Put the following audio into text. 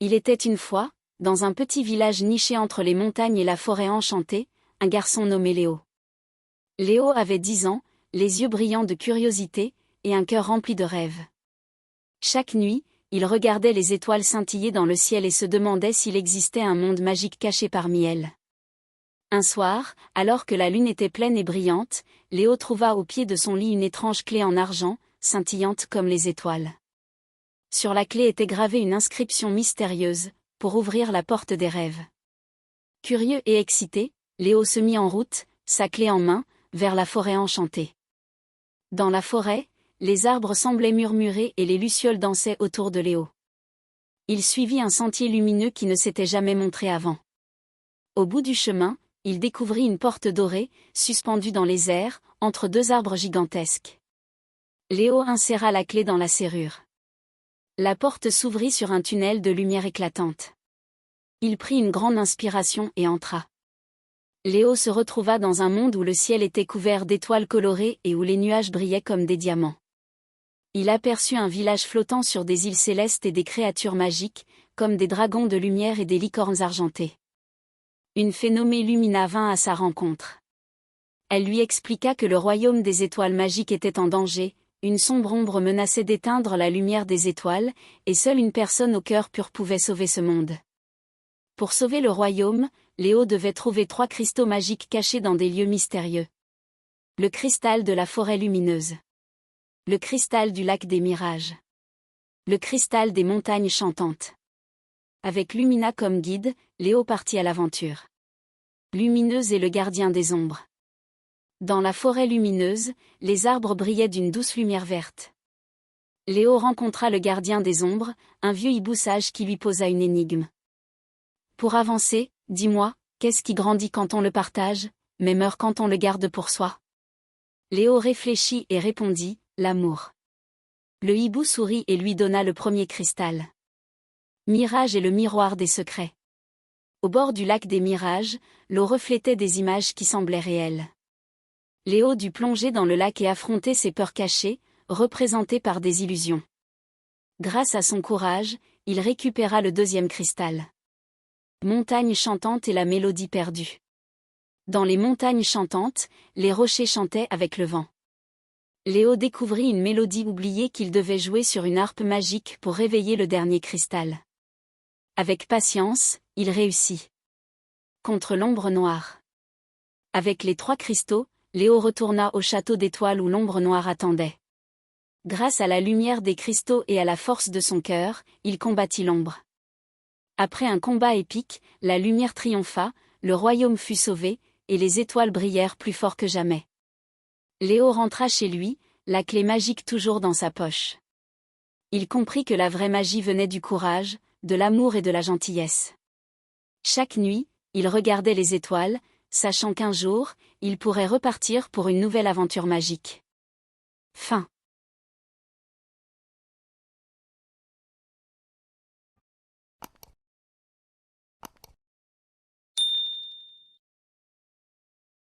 Il était une fois, dans un petit village niché entre les montagnes et la forêt enchantée, un garçon nommé Léo. Léo avait 10 ans, les yeux brillants de curiosité, et un cœur rempli de rêves. Chaque nuit, il regardait les étoiles scintiller dans le ciel et se demandait s'il existait un monde magique caché parmi elles. Un soir, alors que la lune était pleine et brillante, Léo trouva au pied de son lit une étrange clé en argent, scintillante comme les étoiles. Sur la clé était gravée une inscription mystérieuse, pour ouvrir la porte des rêves. Curieux et excité, Léo se mit en route, sa clé en main, vers la forêt enchantée. Dans la forêt, les arbres semblaient murmurer et les lucioles dansaient autour de Léo. Il suivit un sentier lumineux qui ne s'était jamais montré avant. Au bout du chemin, il découvrit une porte dorée, suspendue dans les airs, entre deux arbres gigantesques. Léo inséra la clé dans la serrure. La porte s'ouvrit sur un tunnel de lumière éclatante. Il prit une grande inspiration et entra. Léo se retrouva dans un monde où le ciel était couvert d'étoiles colorées et où les nuages brillaient comme des diamants. Il aperçut un village flottant sur des îles célestes et des créatures magiques, comme des dragons de lumière et des licornes argentées. Une fée nommée Lumina vint à sa rencontre. Elle lui expliqua que le royaume des étoiles magiques était en danger, une sombre ombre menaçait d'éteindre la lumière des étoiles, et seule une personne au cœur pur pouvait sauver ce monde. Pour sauver le royaume, Léo devait trouver 3 cristaux magiques cachés dans des lieux mystérieux. Le cristal de la forêt lumineuse. Le cristal du lac des mirages. Le cristal des montagnes chantantes. Avec Lumina comme guide, Léo partit à l'aventure. Lumineuse est le gardien des ombres. Dans la forêt lumineuse, les arbres brillaient d'une douce lumière verte. Léo rencontra le gardien des ombres, un vieux hibou sage qui lui posa une énigme. Pour avancer, dis-moi, qu'est-ce qui grandit quand on le partage, mais meurt quand on le garde pour soi? Léo réfléchit et répondit, l'amour. Le hibou sourit et lui donna le premier cristal. Mirage est le miroir des secrets. Au bord du lac des mirages, l'eau reflétait des images qui semblaient réelles. Léo dut plonger dans le lac et affronter ses peurs cachées, représentées par des illusions. Grâce à son courage, il récupéra le 2e cristal. Montagne chantante et la mélodie perdue. Dans les montagnes chantantes, les rochers chantaient avec le vent. Léo découvrit une mélodie oubliée qu'il devait jouer sur une harpe magique pour réveiller le dernier cristal. Avec patience, il réussit. Contre l'ombre noire. Avec les 3 cristaux, Léo retourna au château d'étoiles où l'ombre noire attendait. Grâce à la lumière des cristaux et à la force de son cœur, il combattit l'ombre. Après un combat épique, la lumière triompha, le royaume fut sauvé, et les étoiles brillèrent plus fort que jamais. Léo rentra chez lui, la clé magique toujours dans sa poche. Il comprit que la vraie magie venait du courage, de l'amour et de la gentillesse. Chaque nuit, il regardait les étoiles, sachant qu'un jour, il pourrait repartir pour une nouvelle aventure magique. Fin.